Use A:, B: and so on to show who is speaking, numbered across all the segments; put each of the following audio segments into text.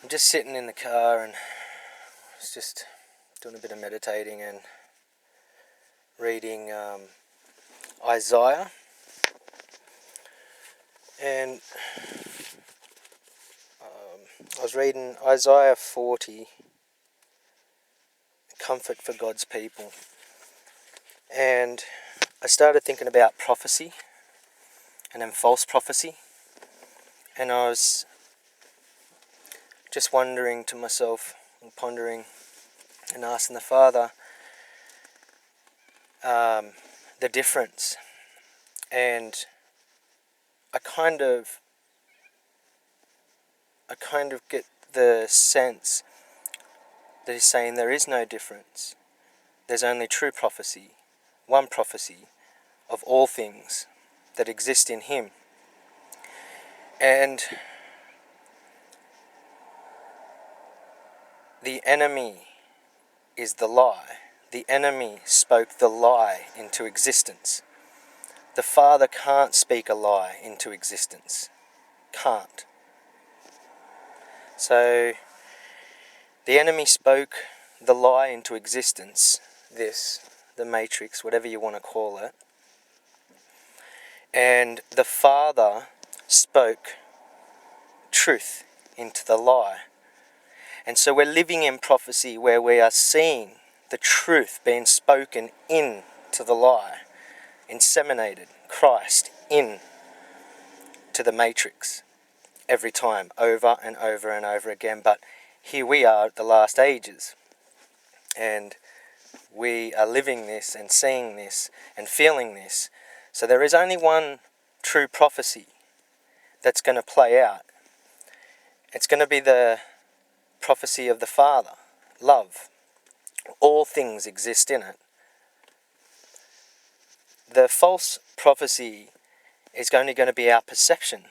A: I'm just sitting in the car and was just doing a bit of meditating and reading Isaiah, and I was reading Isaiah 40, Comfort for God's People, and I started thinking about prophecy and then false prophecy, and I was just wondering to myself and pondering and asking the Father the difference. And I kind of get the sense that he's saying there is no difference. There's only true prophecy, one prophecy of all things that exist in him. And the enemy is the lie. The enemy spoke the lie into existence. The Father can't speak a lie into existence. Can't. So the enemy spoke the lie into existence, the Matrix, whatever you want to call it. And the Father spoke truth into the lie. And so we're living in prophecy where we are seeing the truth being spoken into the lie, inseminated Christ in to the Matrix every time, over and over and over again. But here we are at the last ages, and we are living this and seeing this and feeling this. So there is only one true prophecy that's going to play out. It's going to be the prophecy of the Father, love. All things exist in it. The false prophecy is only going to be our perception,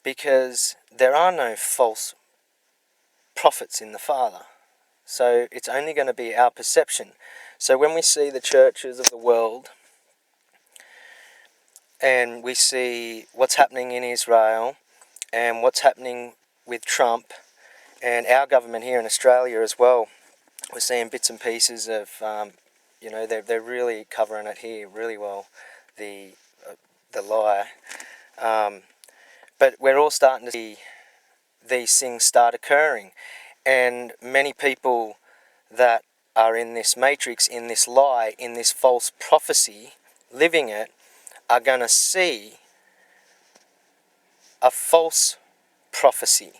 A: because there are no false prophets in the Father. So it's only going to be our perception. So when we see the churches of the world, and we see what's happening in Israel, and what's happening with Trump, and our government here in Australia as well, we're seeing bits and pieces of, they're really covering it here really well, the lie. But we're all starting to see these things start occurring, and many people that are in this matrix, in this lie, in this false prophecy, living it, are going to see a false prophecy,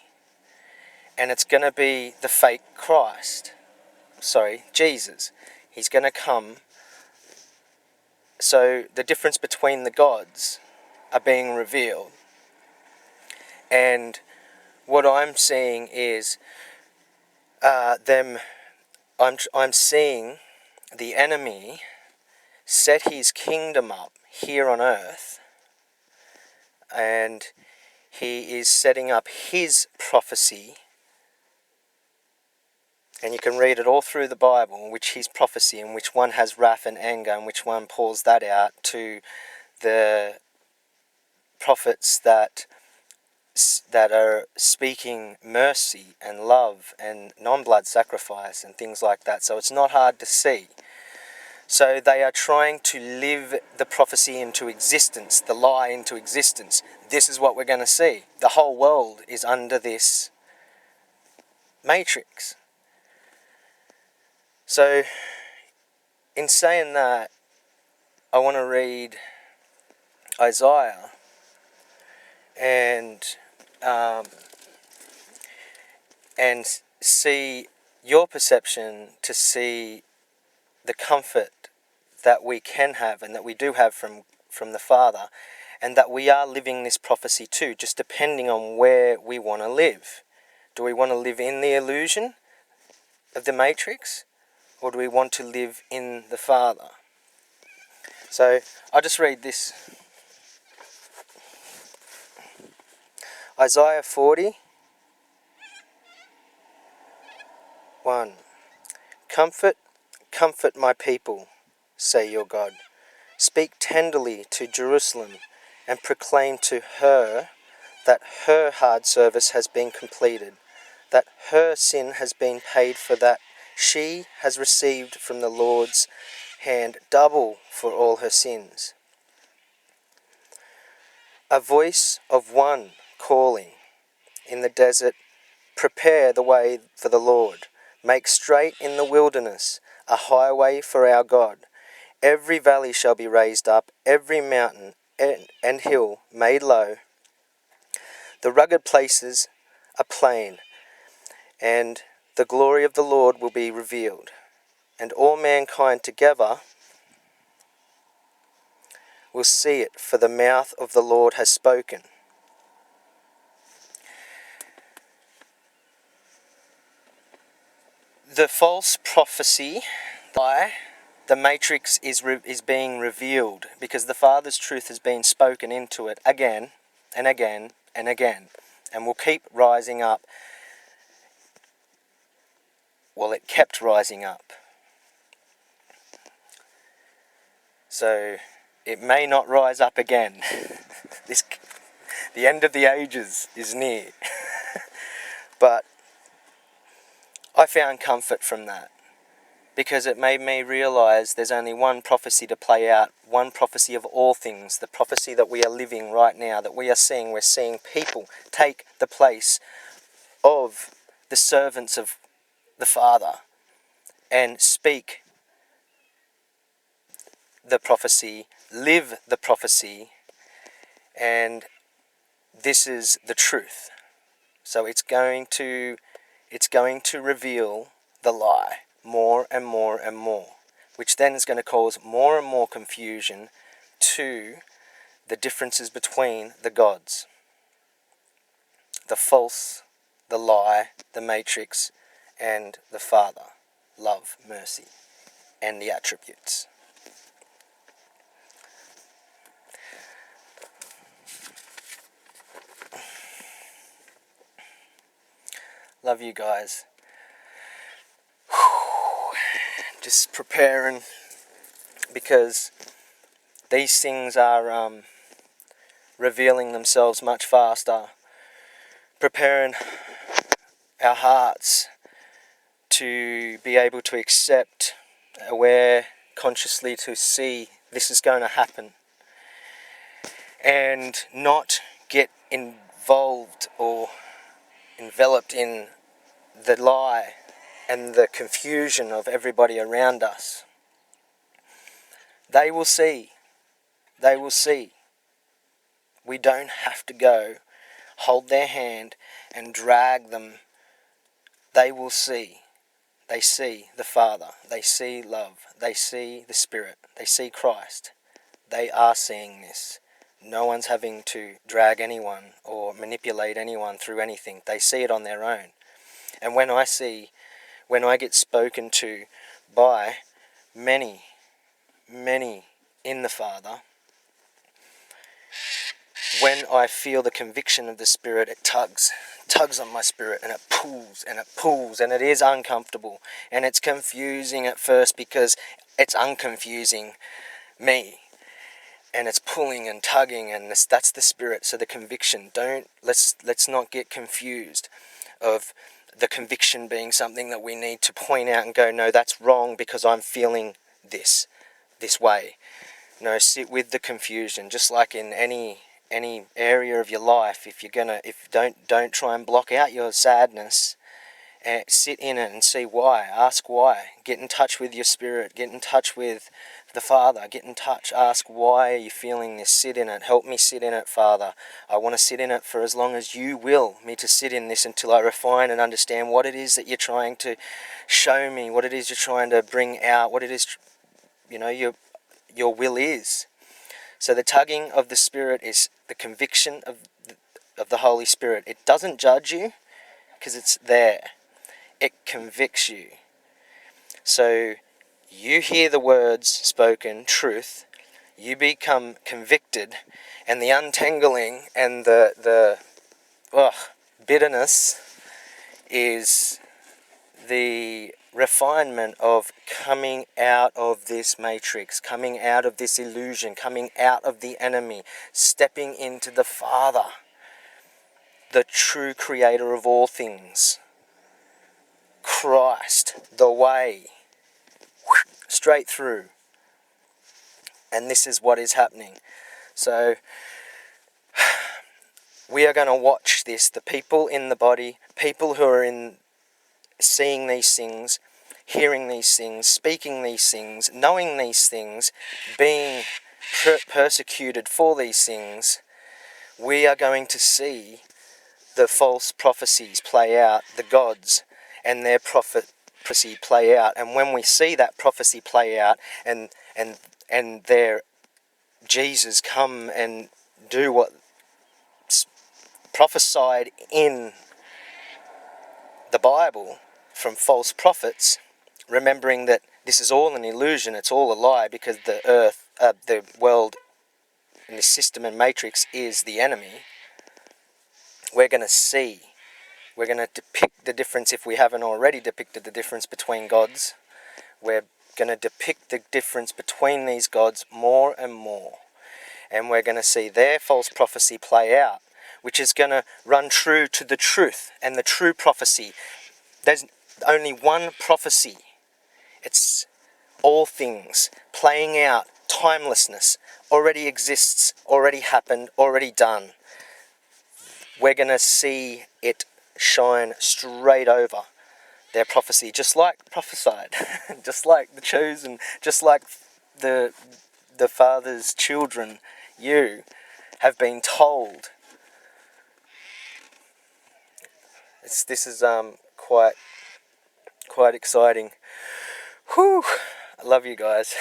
A: and it's going to be the fake Jesus. He's going to come. So the difference between the gods are being revealed, and what I'm seeing is I'm seeing the enemy set his kingdom up here on earth, and he is setting up his prophecy. And you can read it all through the Bible, in which his prophecy, in which one has wrath and anger, and which one pours that out to the prophets that are speaking mercy and love and non-blood sacrifice and things like that. So it's not hard to see. So they are trying to live the prophecy into existence, the lie into existence. This is what we're going to see. The whole world is under this matrix. So, in saying that, I want to read Isaiah and see your perception, to see the comfort that we can have and that we do have from the Father, and that we are living this prophecy too, just depending on where we want to live. Do we want to live in the illusion of the matrix, or do we want to live in the Father? So I'll just read this. Isaiah 40, 1. Comfort, comfort my people, say your God. Speak tenderly to Jerusalem, and proclaim to her that her hard service has been completed, that her sin has been paid for, that she has received from the Lord's hand double for all her sins. A voice of one calling in the desert, prepare the way for the Lord. Make straight in the wilderness a highway for our God. Every valley shall be raised up, every mountain and hill made low. The rugged places a plain, and the glory of the Lord will be revealed. And all mankind together will see it, for the mouth of the Lord has spoken. The false prophecy by the matrix is being revealed because the Father's truth has been spoken into it again and again and again, and will keep rising up. Well, it kept rising up. So it may not rise up again. The end of the ages is near. But I found comfort from that, because it made me realize there's only one prophecy to play out, one prophecy of all things, the prophecy that we are living right now, that we are seeing. We're seeing people take the place of the servants of the Father and speak the prophecy, live the prophecy, and this is the truth. So it's going to reveal the lie more and more and more, which then is going to cause more and more confusion to the differences between the gods. The false, the lie, the matrix, and the Father, love, mercy, and the attributes. Love you guys. Just preparing, because these things are revealing themselves much faster. Preparing our hearts to be able to accept, aware, consciously to see this is going to happen, and not get involved or enveloped in the lie and the confusion of everybody around us. They will see. They will see. We don't have to go hold their hand and drag them. They will see. They see the Father. They see love. They see the Spirit. They see Christ. They are seeing this. No one's having to drag anyone or manipulate anyone through anything. They see it on their own. And when I get spoken to by many in the Father, when I feel the conviction of the Spirit, it tugs on my spirit, and it pulls, and it is uncomfortable, and it's confusing at first because it's unconfusing me, and it's pulling and tugging, and that's the Spirit. So the conviction, let's not get confused of the conviction being something that we need to point out and go, no, that's wrong because I'm feeling this way. No, sit with the confusion, just like in any area of your life. If don't try and block out your sadness, and sit in it and see why. Ask why. Get in touch with your spirit. Get in touch with the Father. Get in touch. Ask, why are you feeling this? Sit in it. Help me sit in it, Father. I want to sit in it for as long as you will me to sit in this, until I refine and understand what it is that you're trying to show me, what it is you're trying to bring out, what it is, your will is. So the tugging of the Spirit is the conviction of the Holy Spirit. It doesn't judge you because it's there. It convicts you. So you hear the words spoken, truth, you become convicted, and the untangling and the bitterness is the refinement of coming out of this matrix, coming out of this illusion, coming out of the enemy, stepping into the Father, the true creator of all things, Christ, the way, straight through. And this is what is happening. So we are going to watch this, the people in the body, people who are in seeing these things, hearing these things, speaking these things, knowing these things, being persecuted for these things. We are going to see the false prophecies play out, the gods and their prophecy play out. And when we see that prophecy play out and their Jesus come and do what prophesied in the Bible from false prophets, remembering that this is all an illusion, it's all a lie, because the earth, the world, and the system and matrix is the enemy. We're going to depict the difference, if we haven't already depicted the difference between gods. We're going to depict the difference between these gods more and more. And we're going to see their false prophecy play out, which is going to run true to the truth and the true prophecy. There's only one prophecy. It's all things playing out, timelessness, already exists, already happened, already done. We're going to see it shine straight over their prophecy, just like prophesied, just like the chosen, just like the Father's children, you have been told. This is quite exciting. Whew! I love you guys.